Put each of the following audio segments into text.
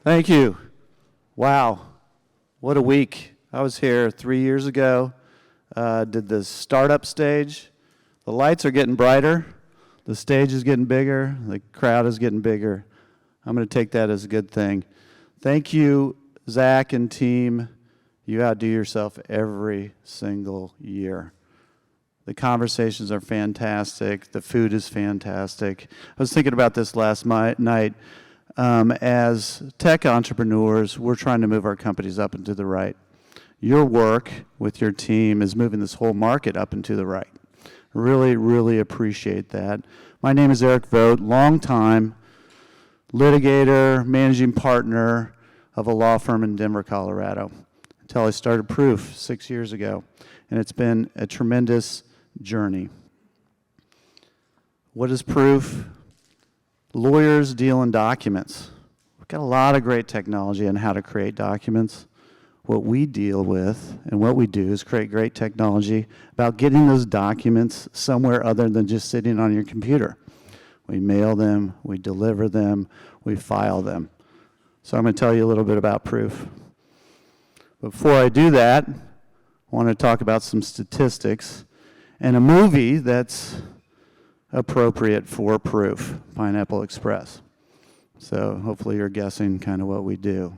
Thank you. Wow, what a week. I was here 3 years ago, did the startup stage. The lights are getting brighter, the stage is getting bigger, the crowd is getting bigger. I'm going to take that as a good thing. Thank you, Zach and team. You outdo yourself every single year. The conversations are fantastic. The food is fantastic. I was thinking about this last night. As tech entrepreneurs, we're trying to move our companies up and to the right. Your work with your team is moving this whole market up and to the right. Really, really appreciate that. My name is Eric Voogt, longtime litigator, managing partner of a law firm in Denver, Colorado, until I started Proof 6 years ago. And it's been a tremendous journey. What is Proof? Lawyers deal in documents. We've got a lot of great technology on how to create documents. What we deal with and what we do is create great technology about getting those documents somewhere other than just sitting on your computer. We mail them, we deliver them, we file them. So I'm going to tell you a little bit about Proof. Before I do that, I want to talk about some statistics and a movie that's appropriate for Proof, Pineapple Express. So hopefully you're guessing kind of what we do.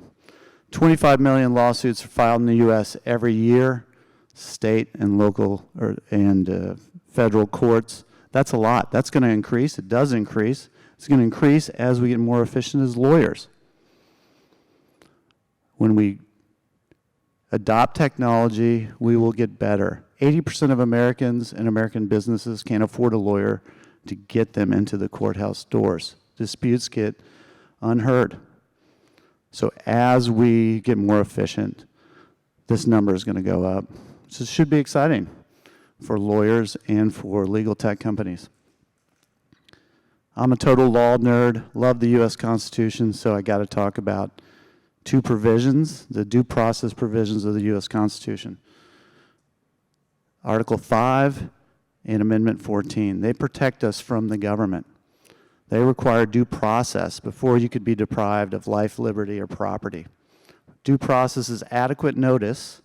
25 million lawsuits are filed in the U.S. every year, state and local and federal courts. That's a lot. That's going to increase. It does increase. It's going to increase as we get more efficient as lawyers. When we adopt technology, we will get better. 80% of Americans and American businesses can't afford a lawyer to get them into the courthouse doors. Disputes get unheard. So as we get more efficient, this number is going to go up. So it should be exciting for lawyers and for legal tech companies. I'm a total law nerd, love the U.S. Constitution, so I got to talk about two provisions, the due process provisions of the U.S. Constitution. Article 5 and Amendment 14. They protect us from the government. They require due process before you could be deprived of life, liberty, or property. Due process is adequate notice,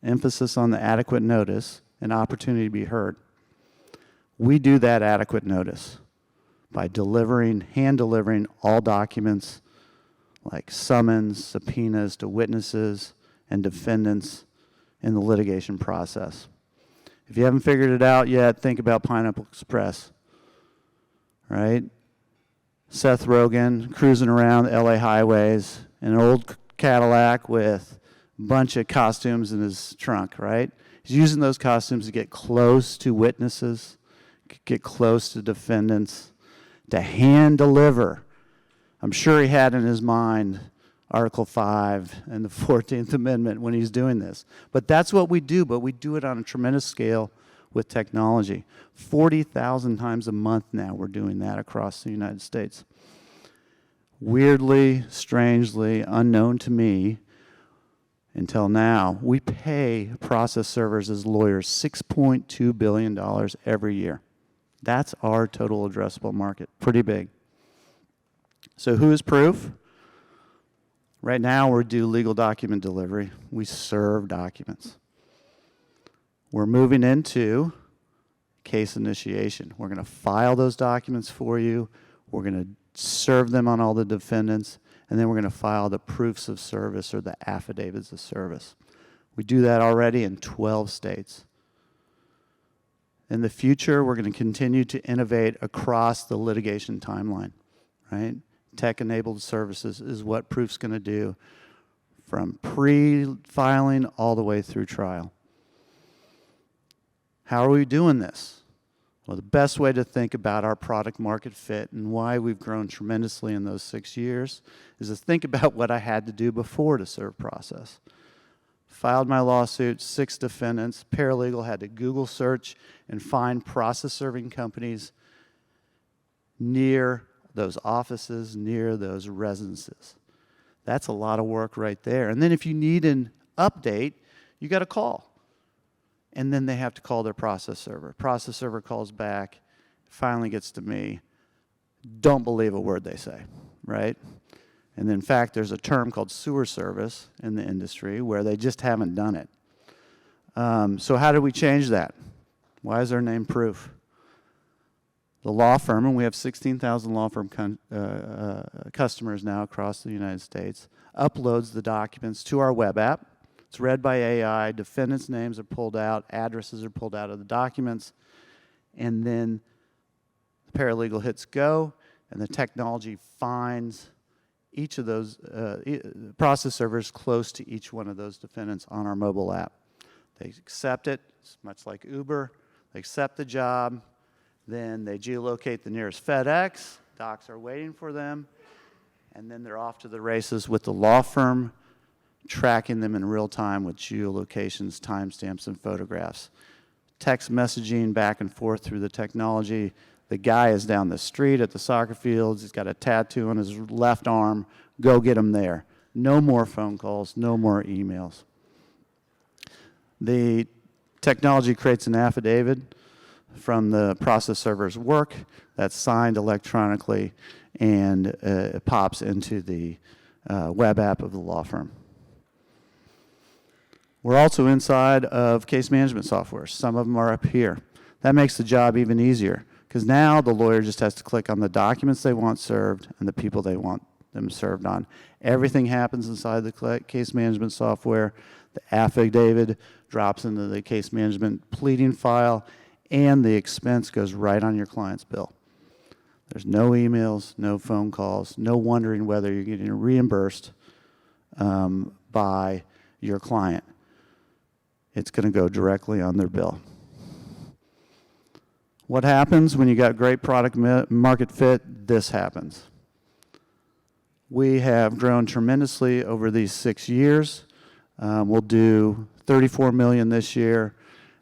emphasis on the adequate notice, and opportunity to be heard. We do that adequate notice by hand-delivering all documents like summons, subpoenas to witnesses and defendants in the litigation process. If you haven't figured it out yet, think about Pineapple Express. Right? Seth Rogen cruising around the LA highways in an old Cadillac with a bunch of costumes in his trunk, right? He's using those costumes to get close to witnesses, get close to defendants, to hand deliver. I'm sure he had in his mind Article 5 and the 14th Amendment when he's doing this. But that's what we do, but we do it on a tremendous scale with technology. 40,000 times a month now we're doing that across the United States. Weirdly, strangely, unknown to me until now, we pay process servers as lawyers $6.2 billion every year. That's our total addressable market. Pretty big. So who is Proof? Right now we do legal document delivery. We serve documents. We're moving into case initiation. We're going to file those documents for you. We're going to serve them on all the defendants, and then we're going to file the proofs of service or the affidavits of service. We do that already in 12 states. In the future, we're going to continue to innovate across the litigation timeline, right? Tech-enabled services is what Proof's going to do from pre-filing all the way through trial. How are we doing this? Well, the best way to think about our product market fit and why we've grown tremendously in those 6 years is to think about what I had to do before to serve process. Filed my lawsuit, 6 defendants, paralegal had to Google search and find process serving companies near those offices, near those residences. That's a lot of work right there. And then if you need an update, you got to call. And then they have to call their process server. Process server calls back, finally gets to me. Don't believe a word they say, right? And in fact, there's a term called sewer service in the industry where they just haven't done it. So how do we change that? Why is our name proof? The law firm, and we have 16,000 law firm customers now across the United States, uploads the documents to our web app. It's read by AI, defendants' names are pulled out, addresses are pulled out of the documents, and then the paralegal hits go, and the technology finds each of those process servers close to each one of those defendants on our mobile app. They accept it, it's much like Uber. They accept the job, then they geolocate the nearest FedEx, docs are waiting for them, and then they're off to the races with the law firm tracking them in real time with geolocations, timestamps, and photographs. Text messaging back and forth through the technology. The guy is down the street at the soccer fields. He's got a tattoo on his left arm. Go get him there. No more phone calls, no more emails. The technology creates an affidavit from the process server's work that's signed electronically, and it pops into the web app of the law firm. We're also inside of case management software. Some of them are up here. That makes the job even easier, because now the lawyer just has to click on the documents they want served and the people they want them served on. Everything happens inside the case management software. The affidavit drops into the case management pleading file, and the expense goes right on your client's bill. There's no emails, no phone calls, no wondering whether you're getting reimbursed by your client. It's going to go directly on their bill. What happens when you got great product market fit? This happens. We have grown tremendously over these 6 years. We'll do $34 million this year,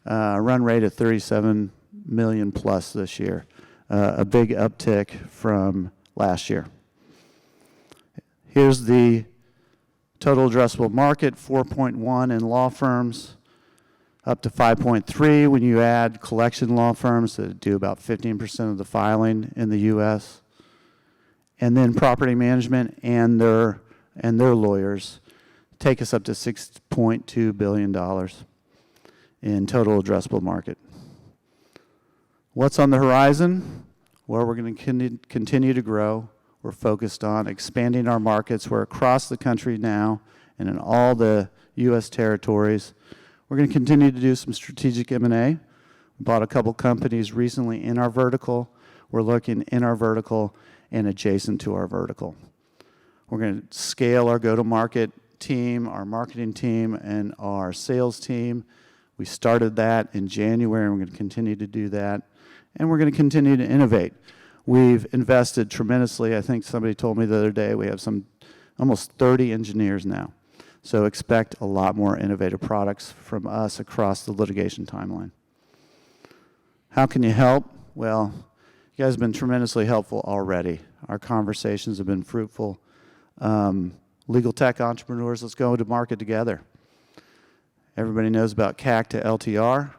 run rate of $37 million plus this year, a big uptick from last year. Here's the total addressable market, 4.1 in law firms, up to 5.3 when you add collection law firms that do about 15% of the filing in the U.S. And then property management and their lawyers take us up to $6.2 billion in total addressable market. What's on the horizon? Well, we're going to continue to grow. We're focused on expanding our markets. We're across the country now and in all the U.S. territories. We're going to continue to do some strategic M&A. We bought a couple companies recently in our vertical. We're looking in our vertical and adjacent to our vertical. We're going to scale our go-to-market team, our marketing team, and our sales team. We started that in January, and we're going to continue to do that. And we're going to continue to innovate. We've invested tremendously. I think somebody told me the other day we have almost 30 engineers now. So expect a lot more innovative products from us across the litigation timeline. How can you help? Well, you guys have been tremendously helpful already. Our conversations have been fruitful. Legal tech entrepreneurs, let's go to market together. Everybody knows about CAC to LTR,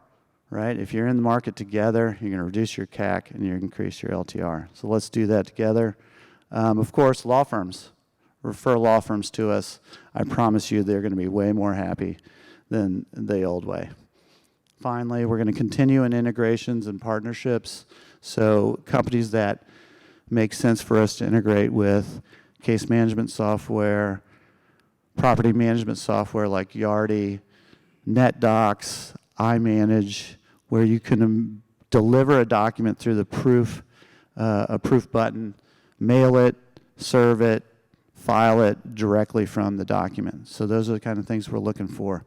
right? If you're in the market together, you're going to reduce your CAC and you're going to increase your LTR. So let's do that together. Of course, law firms. Refer law firms to us. I promise you they're going to be way more happy than the old way. Finally, we're going to continue in integrations and partnerships. So companies that make sense for us to integrate with, case management software, property management software like Yardi, NetDocs, iManage, where you can deliver a document through the a proof button, mail it, serve it, file it directly from the document. So those are the kind of things we're looking for.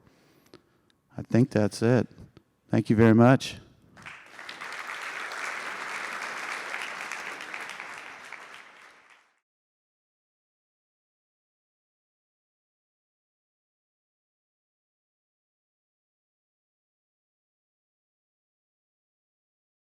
I think that's it. Thank you very much.